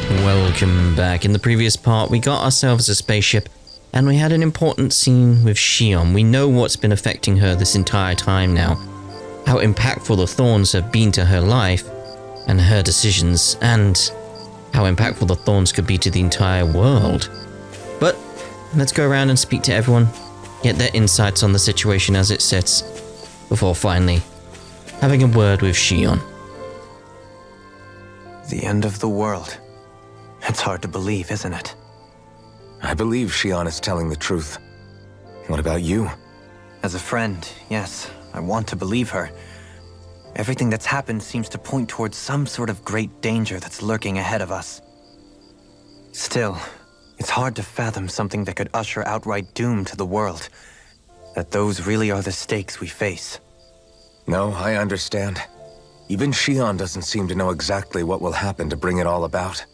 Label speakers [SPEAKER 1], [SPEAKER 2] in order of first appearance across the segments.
[SPEAKER 1] Welcome back. In the previous part, we got ourselves a spaceship and we had an important scene with Shionne. We know what's been affecting her this entire time now. How impactful the thorns have been to her life and her decisions, and how impactful the thorns could be to the entire world. But let's go around and speak to everyone, get their insights on the situation as it sits, before finally having a word with Shionne.
[SPEAKER 2] The end of the world. It's hard to believe, isn't it?
[SPEAKER 3] I believe Shionne is telling the truth. What about you?
[SPEAKER 2] As a friend, yes, I want to believe her. Everything that's happened seems to point towards some sort of great danger that's lurking ahead of us. Still, it's hard to fathom something that could usher outright doom to the world. That those really are the stakes we face.
[SPEAKER 3] No, I understand. Even Shionne doesn't seem to know exactly what will happen to bring it all about.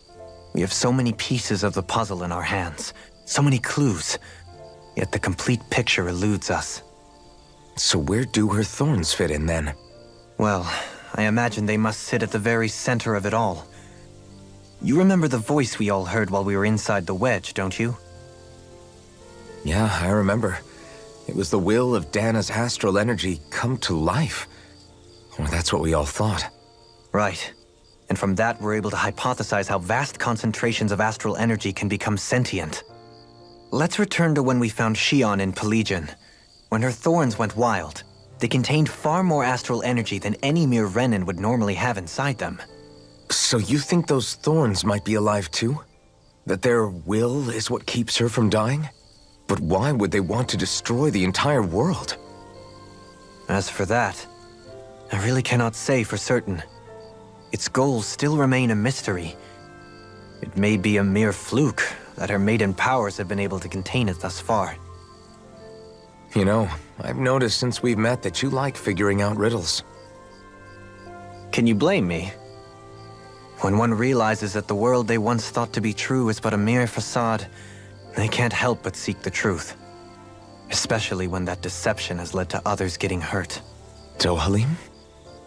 [SPEAKER 2] We have so many pieces of the puzzle in our hands, so many clues, yet the complete picture eludes us.
[SPEAKER 3] So where do her thorns fit in then?
[SPEAKER 2] Well, I imagine they must sit at the very center of it all. You remember the voice we all heard while we were inside the wedge, don't you?
[SPEAKER 3] Yeah, I remember. It was the will of Dahna's astral energy come to life. Or that's what we all thought.
[SPEAKER 2] Right. And from that, we're able to hypothesize how vast concentrations of astral energy can become sentient. Let's return to when we found Shionne in Pillaging. When her thorns went wild, they contained far more astral energy than any mere Renan would normally have inside them.
[SPEAKER 3] So you think those thorns might be alive too? That their will is what keeps her from dying? But why would they want to destroy the entire world?
[SPEAKER 2] As for that, I really cannot say for certain. Its goals still remain a mystery. It may be a mere fluke that her maiden powers have been able to contain it thus far.
[SPEAKER 3] You know, I've noticed since we've met that you like figuring out riddles.
[SPEAKER 2] Can you blame me? When one realizes that the world they once thought to be true is but a mere facade, they can't help but seek the truth. Especially when that deception has led to others getting hurt.
[SPEAKER 3] Dohalim?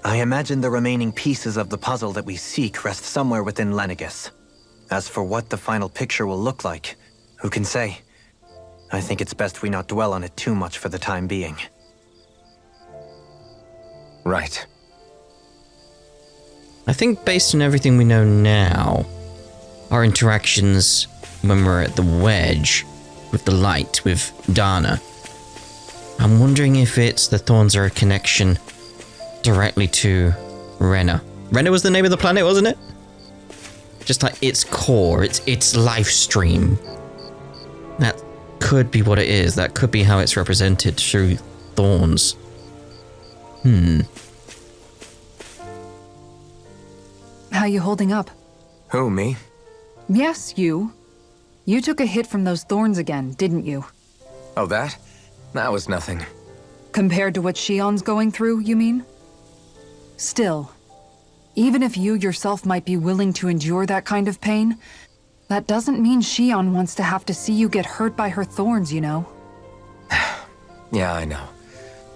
[SPEAKER 2] I imagine the remaining pieces of the puzzle that we seek rest somewhere within Lenegis. As for what the final picture will look like, who can say? I think it's best we not dwell on it too much for the time being.
[SPEAKER 3] Right.
[SPEAKER 1] I think based on everything we know now, our interactions when we're at the wedge, with the light, with Dahna, I'm wondering if it's the thorns are a connection directly to Rena. Rena was the name of the planet, wasn't it? Just like its core, its life stream. That could be what it is. That could be how it's represented through thorns.
[SPEAKER 4] How you holding up?
[SPEAKER 3] Who, me?
[SPEAKER 4] Yes, you. You took a hit from those thorns again, didn't you?
[SPEAKER 3] Oh, that? That was nothing.
[SPEAKER 4] Compared to what Shionne's going through, you mean? Still, even if you yourself might be willing to endure that kind of pain, that doesn't mean Shionne wants to have to see you get hurt by her thorns, you know?
[SPEAKER 3] Yeah, I know.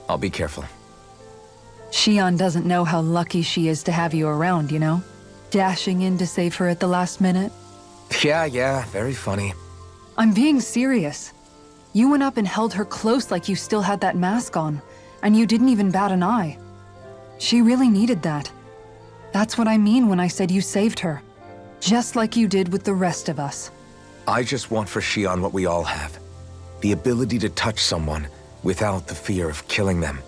[SPEAKER 3] I'll be careful.
[SPEAKER 4] Shionne doesn't know how lucky she is to have you around, you know? Dashing in to save her at the last minute.
[SPEAKER 3] Yeah, very funny.
[SPEAKER 4] I'm being serious. You went up and held her close like you still had that mask on, and you didn't even bat an eye. She really needed that. That's what I mean when I said you saved her. Just like you did with the rest of us.
[SPEAKER 3] I just want for Shionne what we all have. The ability to touch someone without the fear of killing them.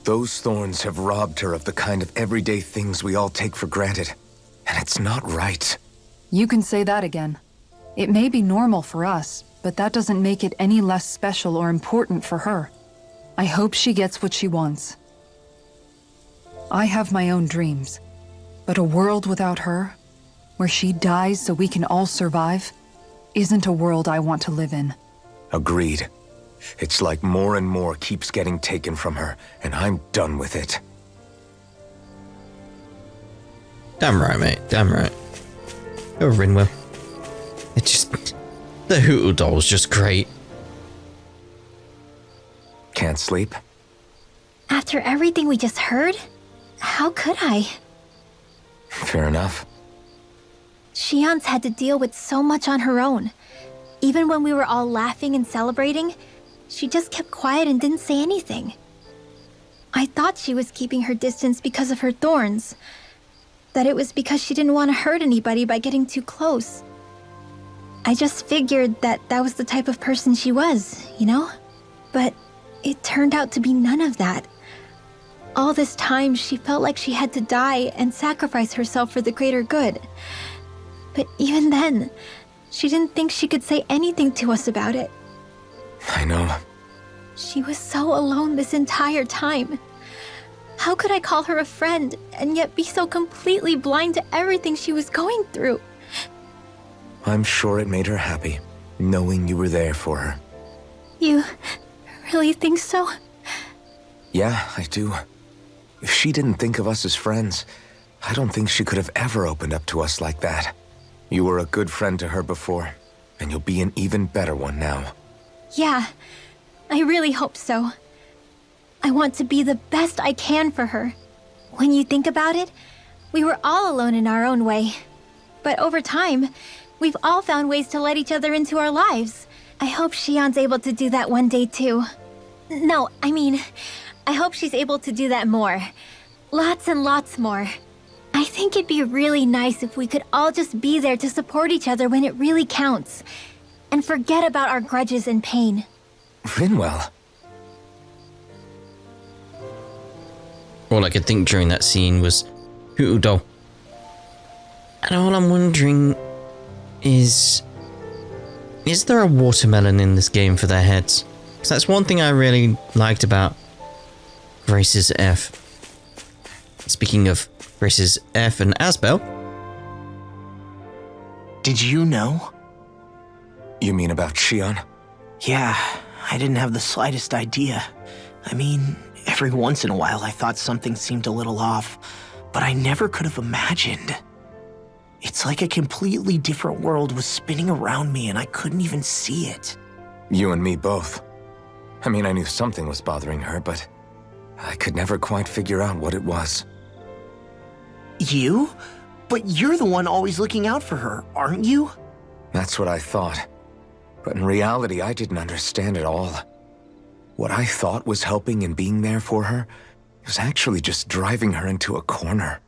[SPEAKER 3] Those thorns have robbed her of the kind of everyday things we all take for granted. And it's not right.
[SPEAKER 4] You can say that again. It may be normal for us, but that doesn't make it any less special or important for her. I hope she gets what she wants. I have my own dreams, but a world without her, where she dies so we can all survive, isn't a world I want to live in.
[SPEAKER 3] Agreed. It's like more and more keeps getting taken from her, and I'm done with it.
[SPEAKER 1] Damn right, mate. Damn right. Oh, Rinwell. It just... The Hootle doll's just great.
[SPEAKER 3] Can't sleep?
[SPEAKER 5] After everything we just heard? How could I?
[SPEAKER 3] Fair enough.
[SPEAKER 5] Shionne's had to deal with so much on her own. Even when we were all laughing and celebrating, she just kept quiet and didn't say anything. I thought she was keeping her distance because of her thorns. That it was because she didn't want to hurt anybody by getting too close. I just figured that that was the type of person she was, you know? But it turned out to be none of that. All this time, she felt like she had to die and sacrifice herself for the greater good. But even then, she didn't think she could say anything to us about it.
[SPEAKER 3] I know.
[SPEAKER 5] She was so alone this entire time. How could I call her a friend and yet be so completely blind to everything she was going through?
[SPEAKER 3] I'm sure it made her happy, knowing you were there for her.
[SPEAKER 5] You really think so?
[SPEAKER 3] Yeah, I do. If she didn't think of us as friends, I don't think she could have ever opened up to us like that. You were a good friend to her before, and you'll be an even better one now.
[SPEAKER 5] Yeah, I really hope so. I want to be the best I can for her. When you think about it, we were all alone in our own way. But over time, we've all found ways to let each other into our lives. I hope Shionne's able to do that one day too. No, I mean, I hope she's able to do that more. Lots and lots more. I think it'd be really nice if we could all just be there to support each other when it really counts. And forget about our grudges and pain.
[SPEAKER 3] Rinwell.
[SPEAKER 1] All I could think during that scene was Hoodle. And all I'm wondering is there a watermelon in this game for their heads? Because that's one thing I really liked about Grace's F. Speaking of Grace's F and Asbel.
[SPEAKER 6] Did you know?
[SPEAKER 3] You mean about Shionne?
[SPEAKER 6] Yeah, I didn't have the slightest idea. I mean, every once in a while I thought something seemed a little off, but I never could have imagined. It's like a completely different world was spinning around me and I couldn't even see it.
[SPEAKER 3] You and me both. I mean, I knew something was bothering her, but I could never quite figure out what it was.
[SPEAKER 6] You? But you're the one always looking out for her, aren't you?
[SPEAKER 3] That's what I thought. But in reality, I didn't understand it all. What I thought was helping and being there for her was actually just driving her into a corner.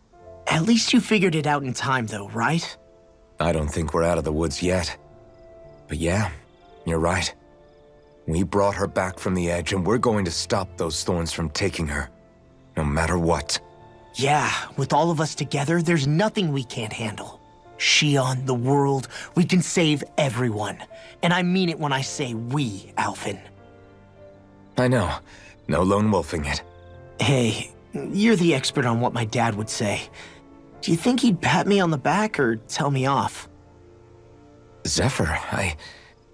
[SPEAKER 6] At least you figured it out in time though, right?
[SPEAKER 3] I don't think we're out of the woods yet. But yeah, you're right. We brought her back from the edge and we're going to stop those thorns from taking her. No matter what.
[SPEAKER 6] Yeah, with all of us together, there's nothing we can't handle. Shionne, the world, we can save everyone. And I mean it when I say we, Alphen.
[SPEAKER 3] I know. No lone wolfing it.
[SPEAKER 6] Hey, you're the expert on what my dad would say. Do you think he'd pat me on the back or tell me off?
[SPEAKER 3] Zephyr, I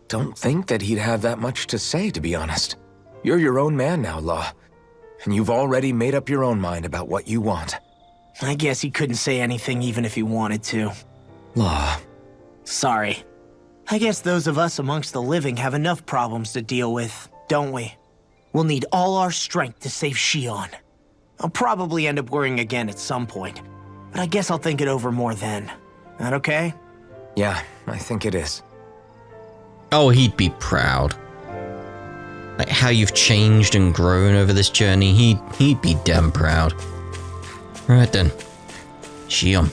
[SPEAKER 3] don't think that he'd have that much to say, to be honest. You're your own man now, Law. And you've already made up your own mind about what you want.
[SPEAKER 6] I guess he couldn't say anything even if he wanted to.
[SPEAKER 3] Law.
[SPEAKER 6] Sorry. I guess those of us amongst the living have enough problems to deal with, don't we? We'll need all our strength to save Shionne. I'll probably end up worrying again at some point, but I guess I'll think it over more then. That okay?
[SPEAKER 3] Yeah, I think it is.
[SPEAKER 1] Oh, he'd be proud. Like how you've changed and grown over this journey, he'd be damn proud. Right then. Shionne.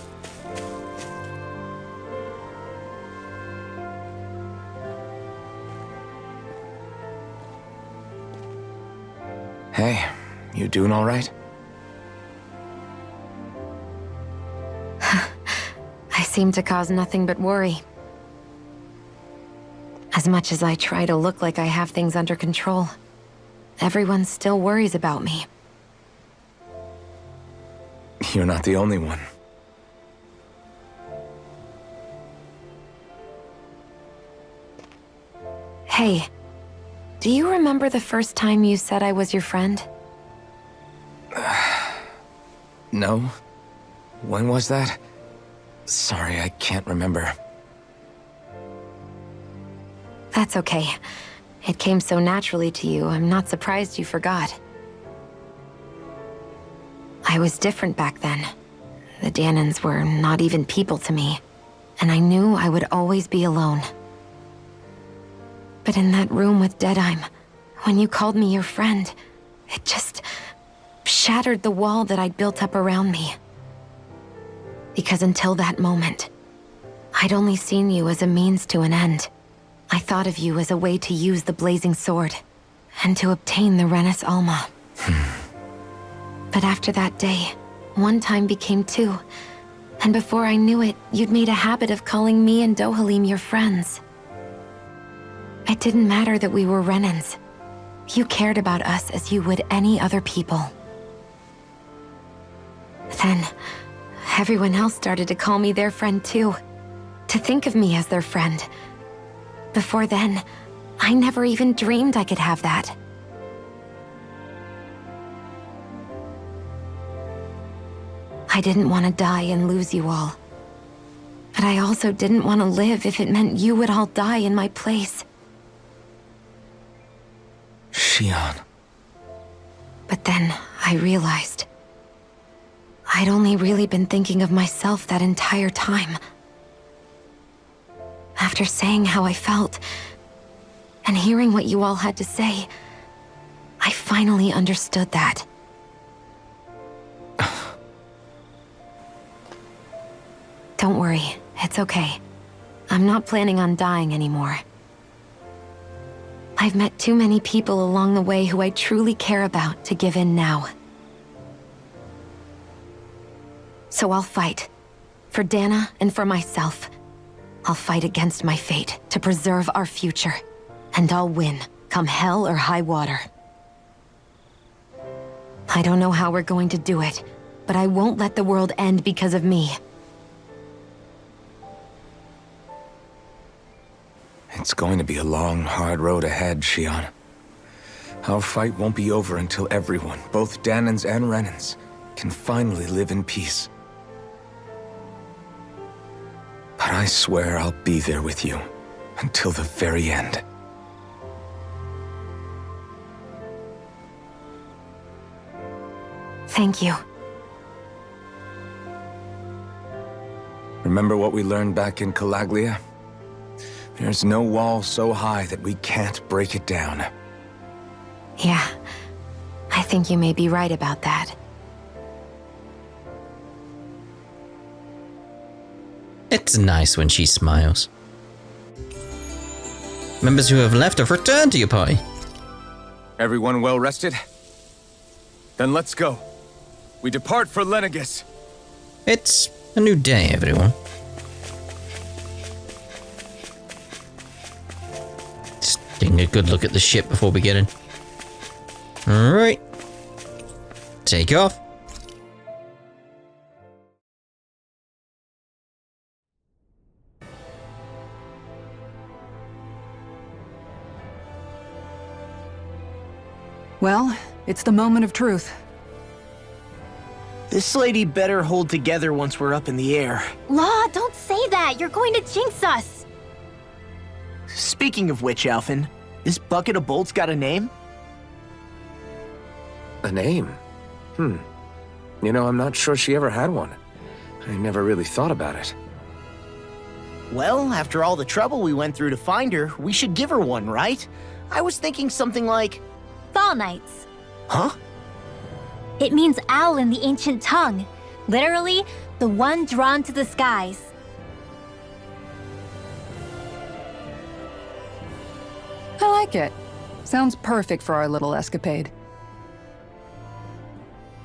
[SPEAKER 3] Hey, you doing all right?
[SPEAKER 7] I seem to cause nothing but worry. As much as I try to look like I have things under control, everyone still worries about me.
[SPEAKER 3] You're not the only one.
[SPEAKER 7] Hey, do you remember the first time you said I was your friend?
[SPEAKER 3] No? When was that? Sorry, I can't remember.
[SPEAKER 7] That's okay. It came so naturally to you, I'm not surprised you forgot. I was different back then. The Dahnans were not even people to me. and I knew I would always be alone. But in that room with Deadime, when you called me your friend, it just shattered the wall that I'd built up around me. Because until that moment, I'd only seen you as a means to an end. I thought of you as a way to use the blazing sword, and to obtain the Renis Alma. But after that day, one time became two, and before I knew it, you'd made a habit of calling me and Dohalim your friends. It didn't matter that we were Renans. You cared about us as you would any other people. Then, everyone else started to call me their friend too, to think of me as their friend. Before then, I never even dreamed I could have that. I didn't want to die and lose you all. But I also didn't want to live if it meant you would all die in my place.
[SPEAKER 3] Shionne.
[SPEAKER 7] But then I realized I'd only really been thinking of myself that entire time. After saying how I felt, and hearing what you all had to say, I finally understood that. Don't worry, it's okay. I'm not planning on dying anymore. I've met too many people along the way who I truly care about to give in now. So I'll fight. For Dahna and for myself. I'll fight against my fate to preserve our future. And I'll win, come hell or high water. I don't know how we're going to do it, but I won't let the world end because of me.
[SPEAKER 3] It's going to be a long, hard road ahead, Shionne. Our fight won't be over until everyone, both Dahnans and Renans, can finally live in peace. But I swear I'll be there with you until the very end.
[SPEAKER 7] Thank you.
[SPEAKER 3] Remember what we learned back in Calaglia? There's no wall so high that we can't break it down.
[SPEAKER 7] Yeah, I think you may be right about that.
[SPEAKER 1] It's nice when she smiles. Members who have left have returned to your party.
[SPEAKER 3] Everyone well rested? Then let's go. We depart for Lenegis.
[SPEAKER 1] It's a new day, everyone. Just taking a good look at the ship before we get in. Alright. Take off.
[SPEAKER 4] Well, it's the moment of truth.
[SPEAKER 6] This lady better hold together once we're up in the air.
[SPEAKER 5] Law, don't say that. You're going to jinx us.
[SPEAKER 6] Speaking of which, Alphen, this bucket of bolts got a name?
[SPEAKER 3] A name? You know, I'm not sure she ever had one. I never really thought about it.
[SPEAKER 6] Well, after all the trouble we went through to find her, we should give her one, right? I was thinking something like...
[SPEAKER 5] Falneitz.
[SPEAKER 6] Huh?
[SPEAKER 5] It means owl in the ancient tongue. Literally, the one drawn to the skies.
[SPEAKER 4] I like it. Sounds perfect for our little escapade.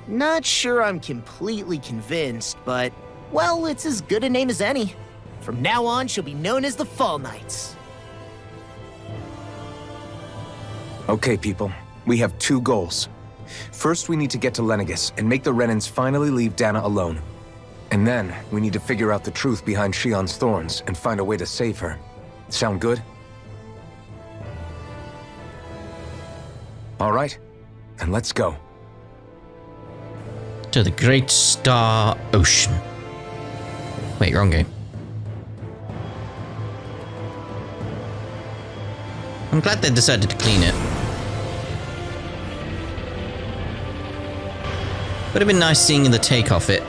[SPEAKER 6] Not sure I'm completely convinced, but, well, it's as good a name as any. From now on, she'll be known as the Falneitz.
[SPEAKER 3] Okay, people. We have two goals. First, we need to get to Lenegis and make the Renans finally leave Dahna alone. And then, we need to figure out the truth behind Shionne's thorns and find a way to save her. Sound good? All right, then let's go.
[SPEAKER 1] To the Great Star Ocean. Wait, wrong game. I'm glad they decided to clean it. Would have been nice seeing the take off it.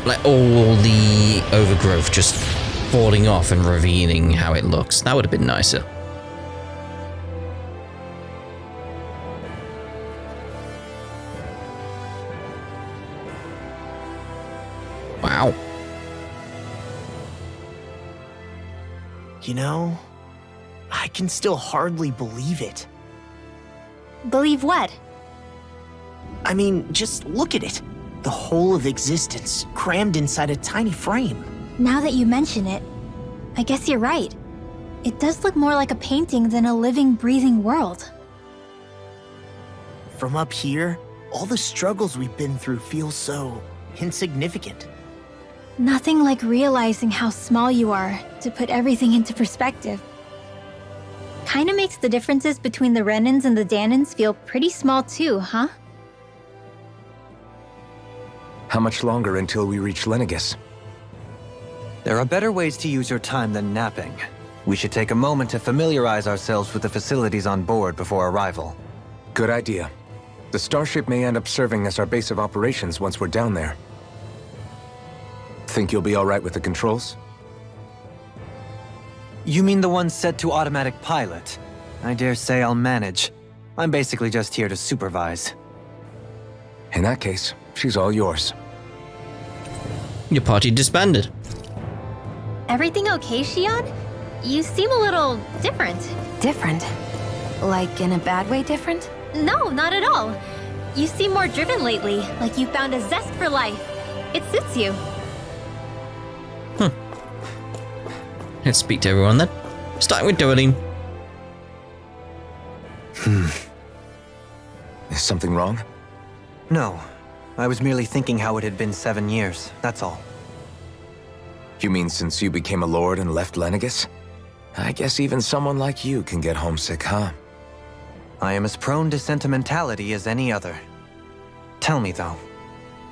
[SPEAKER 1] Like all the overgrowth just falling off and revealing how it looks. That would have been nicer. Wow.
[SPEAKER 6] You know, I can still hardly believe it.
[SPEAKER 5] Believe what?
[SPEAKER 6] I mean, just look at it. The whole of existence crammed inside a tiny frame.
[SPEAKER 5] Now that you mention it, I guess you're right. It does look more like a painting than a living, breathing world.
[SPEAKER 6] From up here, all the struggles we've been through feel so insignificant.
[SPEAKER 5] Nothing like realizing how small you are to put everything into perspective. Kinda makes the differences between the Renans and the Dahnans feel pretty small too, huh?
[SPEAKER 3] How much longer until we reach Lenegis?
[SPEAKER 2] There are better ways to use your time than napping. We should take a moment to familiarize ourselves with the facilities on board before arrival.
[SPEAKER 3] Good idea. The starship may end up serving as our base of operations once we're down there. Think you'll be all right with the controls?
[SPEAKER 2] You mean the one set to automatic pilot? I dare say I'll manage. I'm basically just here to supervise.
[SPEAKER 3] In that case, she's all yours.
[SPEAKER 1] Your party disbanded.
[SPEAKER 5] Everything okay, Shionne? You seem a little different.
[SPEAKER 7] Different? Like in a bad way different?
[SPEAKER 5] No, not at all. You seem more driven lately, like you found a zest for life. It suits you.
[SPEAKER 1] Let's speak to everyone then. Starting with Doreen.
[SPEAKER 3] Is something wrong?
[SPEAKER 2] No. I was merely thinking how it had been 7 years, that's all.
[SPEAKER 3] You mean since you became a lord and left Lenegis? I guess even someone like you can get homesick, huh?
[SPEAKER 2] I am as prone to sentimentality as any other. Tell me though,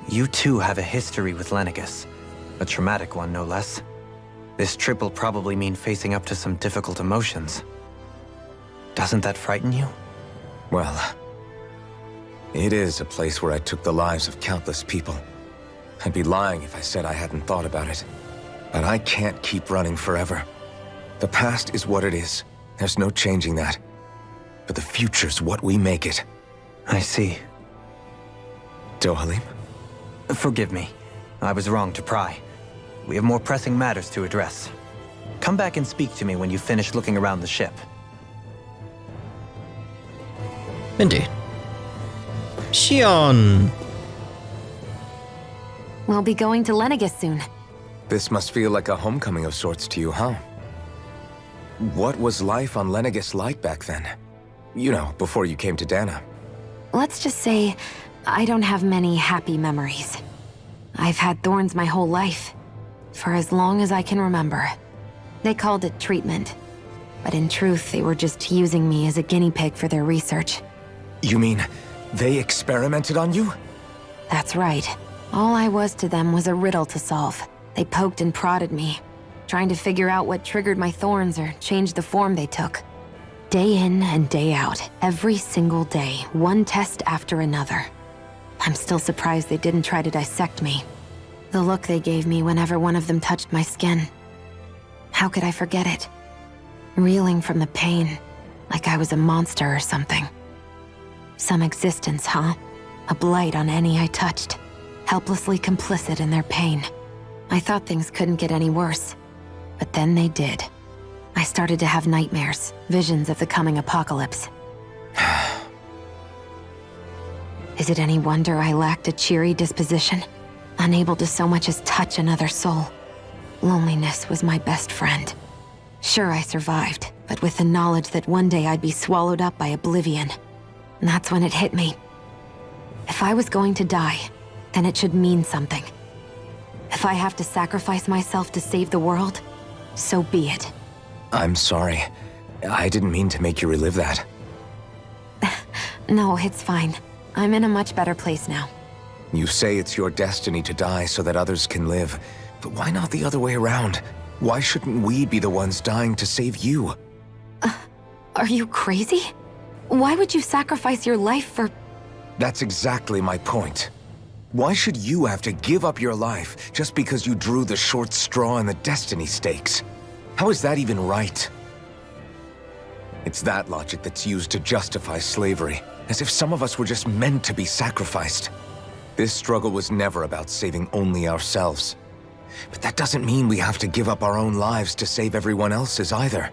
[SPEAKER 2] you too have a history with Lenegis. A traumatic one, no less. This trip will probably mean facing up to some difficult emotions. Doesn't that frighten you?
[SPEAKER 3] Well, it is a place where I took the lives of countless people. I'd be lying if I said I hadn't thought about it. But I can't keep running forever. The past is what it is. There's no changing that. But the future's what we make it.
[SPEAKER 2] I see.
[SPEAKER 3] Dohalim?
[SPEAKER 2] Forgive me. I was wrong to pry. We have more pressing matters to address. Come back and speak to me when you finish looking around the ship.
[SPEAKER 1] Indeed. Shionne!
[SPEAKER 7] We'll be going to Lenegis soon.
[SPEAKER 3] This must feel like a homecoming of sorts to you, huh? What was life on Lenegis like back then? You know, before you came to Dahna.
[SPEAKER 7] Let's just say, I don't have many happy memories. I've had thorns my whole life. For as long as I can remember. They called it treatment. But in truth, they were just using me as a guinea pig for their research.
[SPEAKER 3] You mean, they experimented on you?
[SPEAKER 7] That's right. All I was to them was a riddle to solve. They poked and prodded me, trying to figure out what triggered my thorns or changed the form they took. Day in and day out, every single day, one test after another. I'm still surprised they didn't try to dissect me. The look they gave me whenever one of them touched my skin. How could I forget it? Reeling from the pain, like I was a monster or something. Some existence, huh? A blight on any I touched, helplessly complicit in their pain. I thought things couldn't get any worse, but then they did. I started to have nightmares, visions of the coming apocalypse. Is it any wonder I lacked a cheery disposition? Unable to so much as touch another soul. Loneliness was my best friend. Sure, I survived, but with the knowledge that one day I'd be swallowed up by oblivion. And that's when it hit me. If I was going to die, then it should mean something. If I have to sacrifice myself to save the world, so be it.
[SPEAKER 3] I'm sorry. I didn't mean to make you relive that.
[SPEAKER 7] No, it's fine. I'm in a much better place now.
[SPEAKER 3] You say it's your destiny to die so that others can live. But why not the other way around? Why shouldn't we be the ones dying to save you?
[SPEAKER 7] Are you crazy? Why would you sacrifice your life for...
[SPEAKER 3] That's exactly my point. Why should you have to give up your life just because you drew the short straw in the destiny stakes? How is that even right? It's that logic that's used to justify slavery, as if some of us were just meant to be sacrificed. This struggle was never about saving only ourselves. But that doesn't mean we have to give up our own lives to save everyone else's either.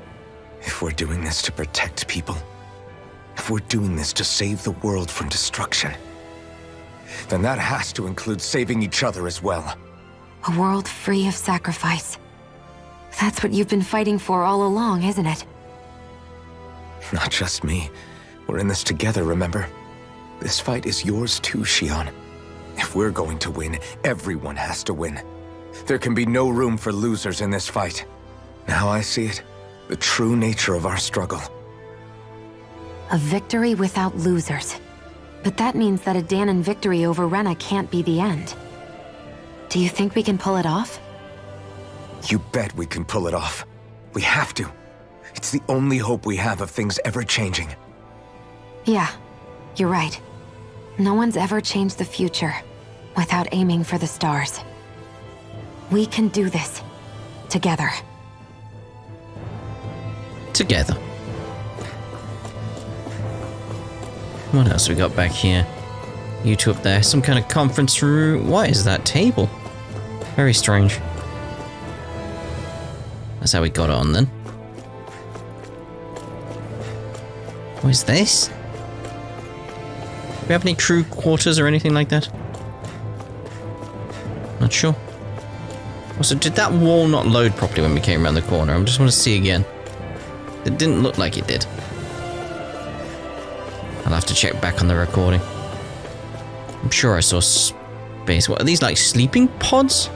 [SPEAKER 3] If we're doing this to protect people, if we're doing this to save the world from destruction, then that has to include saving each other as well.
[SPEAKER 7] A world free of sacrifice. That's what you've been fighting for all along, isn't it?
[SPEAKER 3] Not just me. We're in this together, remember? This fight is yours too, Shionne. If we're going to win, everyone has to win. There can be no room for losers in this fight. Now I see it, the true nature of our struggle.
[SPEAKER 7] A victory without losers. But that means that a Dahnan victory over Rena can't be the end. Do you think we can pull it off?
[SPEAKER 3] You bet we can pull it off. We have to. It's the only hope we have of things ever changing.
[SPEAKER 7] Yeah, you're right. No one's ever changed the future without aiming for the stars. We can do this. Together.
[SPEAKER 1] Together. What else we got back here? You two up there. Some kind of conference room. What is that table? Very strange. That's how we got on then. What is this? Do we have any crew quarters or anything like that? Not sure. Also, did that wall not load properly when we came around the corner? I just want to see again. It didn't look like it did. I'll have to check back on the recording. I'm sure I saw space. What are these, like sleeping pods?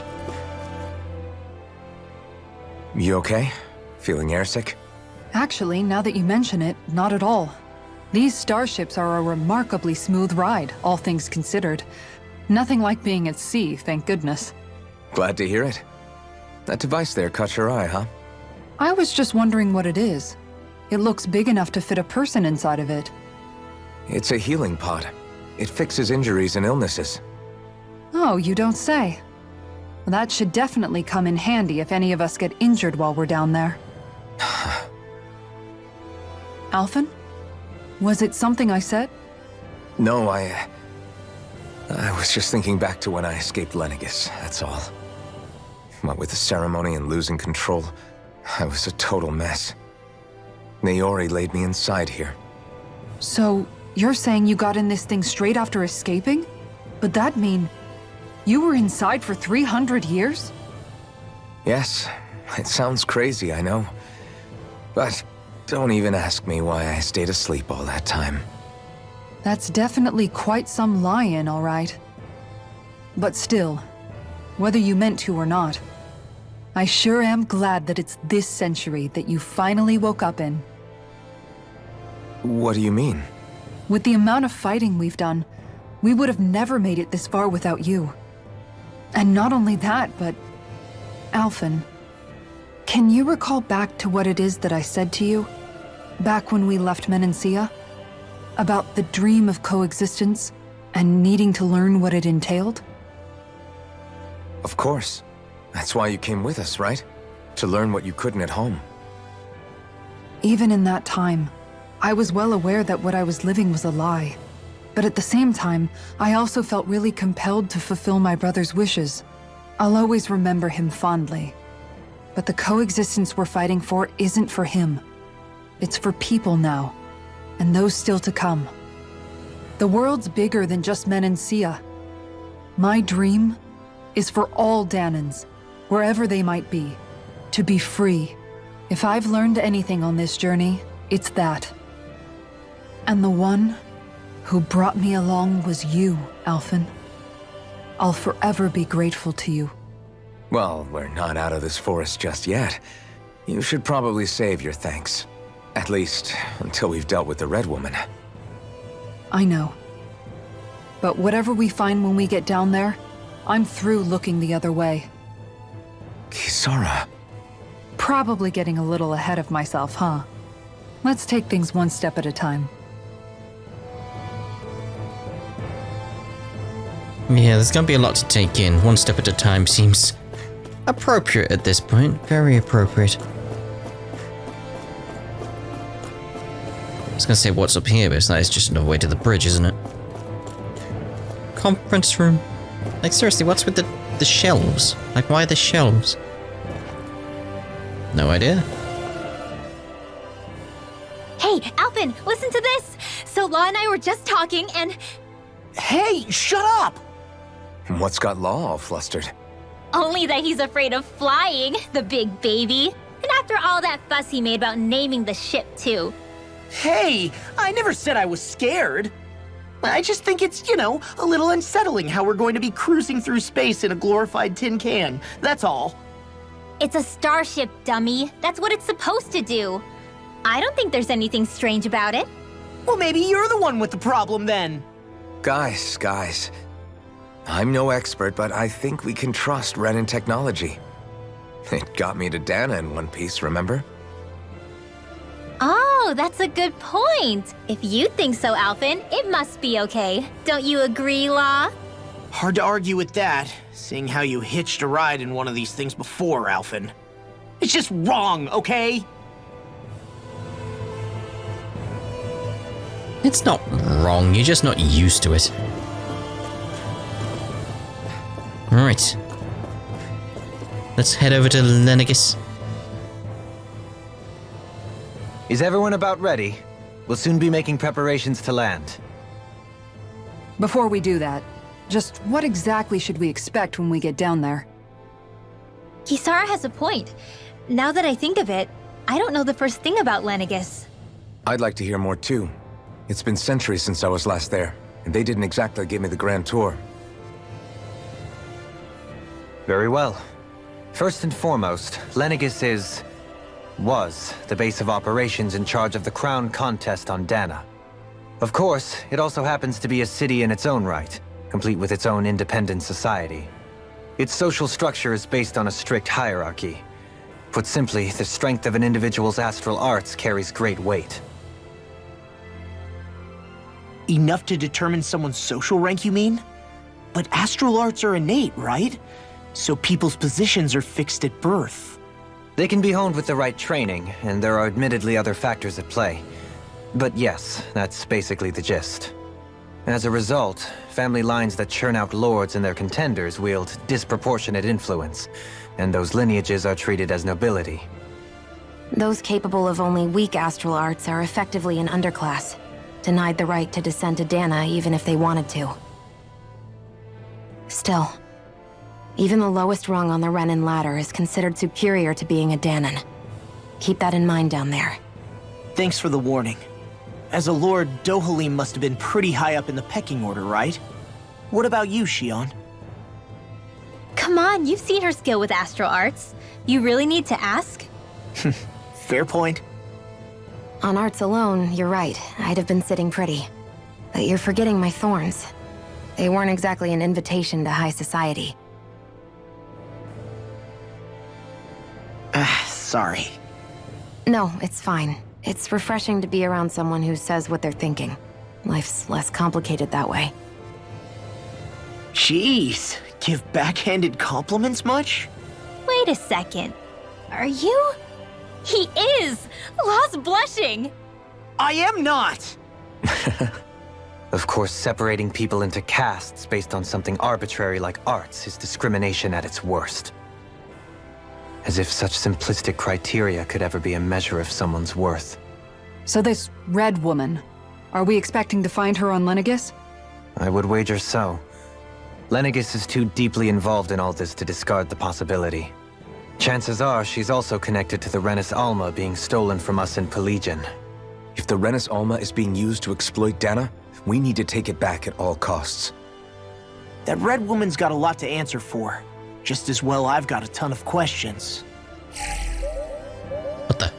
[SPEAKER 3] You okay? Feeling airsick?
[SPEAKER 4] Actually, now that you mention it, not at all. These starships are a remarkably smooth ride, all things considered. Nothing like being at sea, thank goodness.
[SPEAKER 3] Glad to hear it. That device there caught your eye, huh?
[SPEAKER 4] I was just wondering what it is. It looks big enough to fit a person inside of it.
[SPEAKER 3] It's a healing pod. It fixes injuries and illnesses.
[SPEAKER 4] Oh, you don't say. That should definitely come in handy if any of us get injured while we're down there. Alphen? Was it something I said?
[SPEAKER 3] No, I was just thinking back to when I escaped Lenegis, that's all. What with the ceremony and losing control, I was a total mess. Naori laid me inside here.
[SPEAKER 4] So, you're saying you got in this thing straight after escaping? But that mean you were inside for 300 years?
[SPEAKER 3] Yes, it sounds crazy, I know. But don't even ask me why I stayed asleep all that time.
[SPEAKER 4] That's definitely quite some lie-in, all right. But still, whether you meant to or not, I sure am glad that it's this century that you finally woke up in.
[SPEAKER 3] What do you mean?
[SPEAKER 4] With the amount of fighting we've done, we would have never made it this far without you. And not only that, but... Alphen, can you recall back to what it is that I said to you? Back when we left Menancia? About the dream of coexistence, and needing to learn what it entailed?
[SPEAKER 3] Of course. That's why you came with us, right? To learn what you couldn't at home.
[SPEAKER 4] Even in that time, I was well aware that what I was living was a lie. But at the same time, I also felt really compelled to fulfill my brother's wishes. I'll always remember him fondly. But the coexistence we're fighting for isn't for him. It's for people now, and those still to come. The world's bigger than just Menancia. My dream is for all Dahnans, wherever they might be, to be free. If I've learned anything on this journey, it's that. And the one who brought me along was you, Alphen. I'll forever be grateful to you.
[SPEAKER 3] Well, we're not out of this forest just yet. You should probably save your thanks. At least, until we've dealt with the Red Woman.
[SPEAKER 4] I know. But whatever we find when we get down there, I'm through looking the other way.
[SPEAKER 3] Kisara.
[SPEAKER 4] Probably getting a little ahead of myself, huh? Let's take things one step at a time.
[SPEAKER 1] Yeah, there's gonna be a lot to take in. One step at a time seems appropriate at this point. Very appropriate. I was gonna say what's up here, but it's not. It's just another way to the bridge, isn't it? Conference room. Like, seriously, what's with the shelves? Like, why the shelves? No idea.
[SPEAKER 5] Hey, Alphen, listen to this! So Law and I were just talking and...
[SPEAKER 6] Hey, shut up!
[SPEAKER 3] What's got Law all flustered?
[SPEAKER 5] Only that he's afraid of flying, the big baby. And after all that fuss he made about naming the ship, too.
[SPEAKER 6] Hey, I never said I was scared. I just think it's, a little unsettling how we're going to be cruising through space in a glorified tin can. That's all.
[SPEAKER 5] It's a starship, dummy. That's what it's supposed to do. I don't think there's anything strange about it.
[SPEAKER 6] Well, maybe you're the one with the problem then.
[SPEAKER 3] Guys. I'm no expert, but I think we can trust Renan technology. It got me to Dahna in one piece, remember?
[SPEAKER 5] Oh, that's a good point. If you think so, Alphen, it must be okay. Don't you agree, Law?
[SPEAKER 6] Hard to argue with that, seeing how you hitched a ride in one of these things before, Alphen. It's just wrong, okay?
[SPEAKER 1] It's not wrong, you're just not used to it. Alright. Let's head over to Lenegis.
[SPEAKER 2] Is everyone about ready? We'll soon be making preparations to land.
[SPEAKER 4] Before we do that, just what exactly should we expect when we get down there?
[SPEAKER 5] Kisara has a point. Now that I think of it, I don't know the first thing about Lenegis.
[SPEAKER 3] I'd like to hear more too. It's been centuries since I was last there, and they didn't exactly give me the grand tour.
[SPEAKER 2] Very well. First and foremost, Lenegis was the base of operations in charge of the crown contest on Dahna. Of course, it also happens to be a city in its own right, complete with its own independent society. Its social structure is based on a strict hierarchy. Put simply, the strength of an individual's astral arts carries great weight.
[SPEAKER 6] Enough to determine someone's social rank, you mean? But astral arts are innate, right? So people's positions are fixed at birth.
[SPEAKER 2] They can be honed with the right training, and there are admittedly other factors at play. But yes, that's basically the gist. As a result, family lines that churn out lords and their contenders wield disproportionate influence, and those lineages are treated as nobility.
[SPEAKER 7] Those capable of only weak astral arts are effectively an underclass, denied the right to descend to Dahna even if they wanted to. Still, even the lowest rung on the Renan ladder is considered superior to being a Dahnan. Keep that in mind down there.
[SPEAKER 6] Thanks for the warning. As a lord, Dohalim must have been pretty high up in the pecking order, right? What about you, Shionne?
[SPEAKER 5] Come on, you've seen her skill with astral arts. You really need to ask?
[SPEAKER 6] Fair point.
[SPEAKER 7] On arts alone, you're right. I'd have been sitting pretty. But you're forgetting my thorns. They weren't exactly an invitation to high society.
[SPEAKER 6] Sorry.
[SPEAKER 7] No, it's fine. It's refreshing to be around someone who says what they're thinking. Life's less complicated that way.
[SPEAKER 6] Jeez, give backhanded compliments much?
[SPEAKER 5] Wait a second. Are you? He is! Law's blushing!
[SPEAKER 6] I am not!
[SPEAKER 2] Of course, separating people into castes based on something arbitrary like arts is discrimination at its worst. As if such simplistic criteria could ever be a measure of someone's worth.
[SPEAKER 4] So this red woman, are we expecting to find her on Lenegis?
[SPEAKER 2] I would wager so. Lenegis is too deeply involved in all this to discard the possibility. Chances are she's also connected to the Renis Alma being stolen from us in Pillaging.
[SPEAKER 3] If the Renis Alma is being used to exploit Dahna, we need to take it back at all costs.
[SPEAKER 6] That red woman's got a lot to answer for. Just as well I've got a ton of questions.
[SPEAKER 1] What the?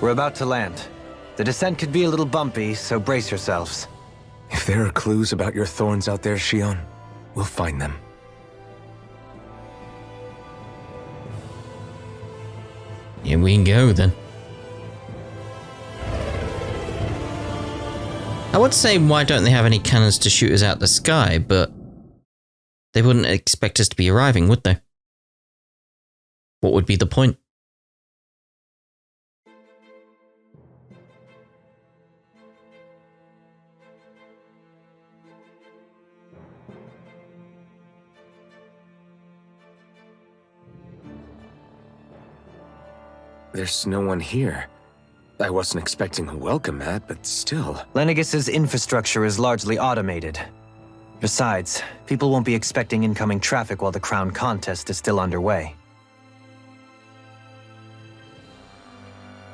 [SPEAKER 2] We're about to land. The descent could be a little bumpy, so brace yourselves.
[SPEAKER 3] If there are clues about your thorns out there, Shionne, we'll find them.
[SPEAKER 1] Here we go then. I would say why don't they have any cannons to shoot us out the sky, but They wouldn't expect us to be arriving, would they? What would be the point?
[SPEAKER 3] There's no one here. I wasn't expecting a welcome mat, but still.
[SPEAKER 2] Lenegis's infrastructure is largely automated. Besides, people won't be expecting incoming traffic while the crown contest is still underway.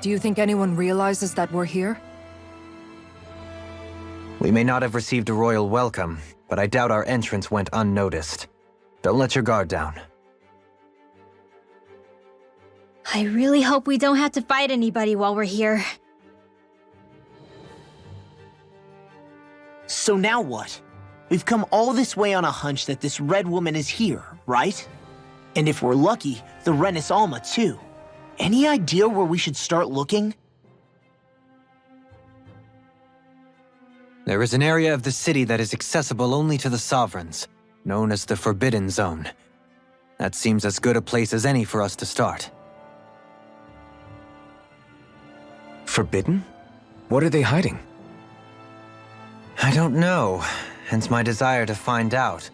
[SPEAKER 4] Do you think anyone realizes that we're here?
[SPEAKER 2] We may not have received a royal welcome, but I doubt our entrance went unnoticed. Don't let your guard down.
[SPEAKER 5] I really hope we don't have to fight anybody while we're here.
[SPEAKER 6] So now what? We've come all this way on a hunch that this red woman is here, right? And if we're lucky, the Renis Alma too. Any idea where we should start looking?
[SPEAKER 2] There is an area of the city that is accessible only to the sovereigns, known as the Forbidden Zone. That seems as good a place as any for us to start.
[SPEAKER 3] Forbidden? What are they hiding?
[SPEAKER 2] I don't know, hence my desire to find out.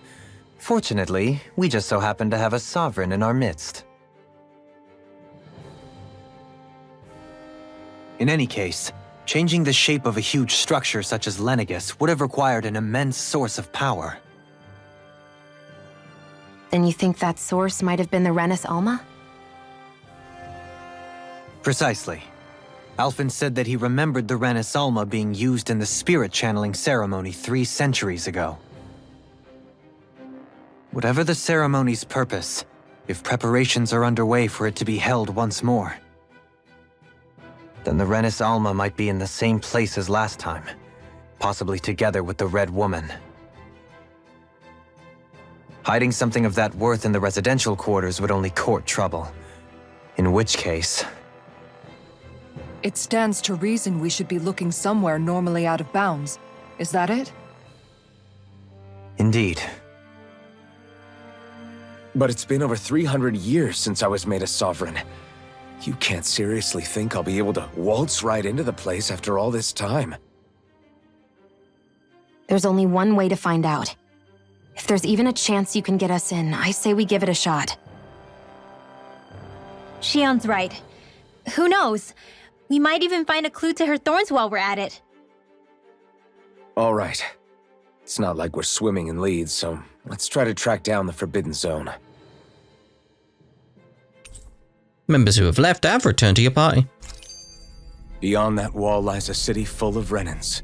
[SPEAKER 2] Fortunately, we just so happen to have a sovereign in our midst. In any case, changing the shape of a huge structure such as Lenegis would have required an immense source of power.
[SPEAKER 7] Then you think that source might have been the Renis Alma?
[SPEAKER 2] Precisely. Alphen said that he remembered the Renis Alma being used in the spirit channeling ceremony 3 centuries ago. Whatever the ceremony's purpose, if preparations are underway for it to be held once more, then the Renis Alma might be in the same place as last time, possibly together with the Red Woman. Hiding something of that worth in the residential quarters would only court trouble. In which case...
[SPEAKER 4] It stands to reason we should be looking somewhere normally out of bounds. Is that it?
[SPEAKER 2] Indeed.
[SPEAKER 3] But it's been over 300 years since I was made a sovereign. You can't seriously think I'll be able to waltz right into the place after all this time.
[SPEAKER 7] There's only one way to find out. If there's even a chance you can get us in, I say we give it a shot.
[SPEAKER 5] Shionne's right. Who knows? We might even find a clue to her thorns while we're at it.
[SPEAKER 3] All right. It's not like we're swimming in leads, so let's try to track down the Forbidden Zone.
[SPEAKER 1] Members who have left have returned to your party.
[SPEAKER 3] Beyond that wall lies a city full of Renans.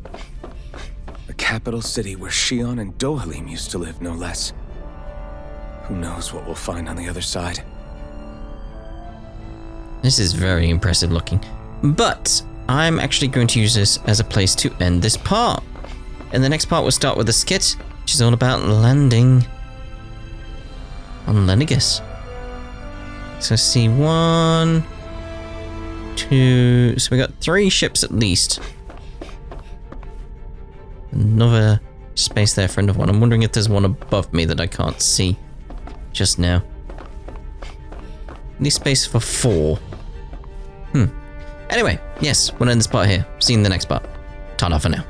[SPEAKER 3] A capital city where Shionne and Dohalim used to live, no less. Who knows what we'll find on the other side?
[SPEAKER 1] This is very impressive looking. But I'm actually going to use this as a place to end this part. In the next part, we'll start with a skit, which is all about landing on Lenegis. So see, 1, 2, so we got 3 ships at least. Another space there for another one. I'm wondering if there's one above me that I can't see just now. Need space for 4. Anyway, yes, we'll end this part here. See you in the next part. Ta-da for now.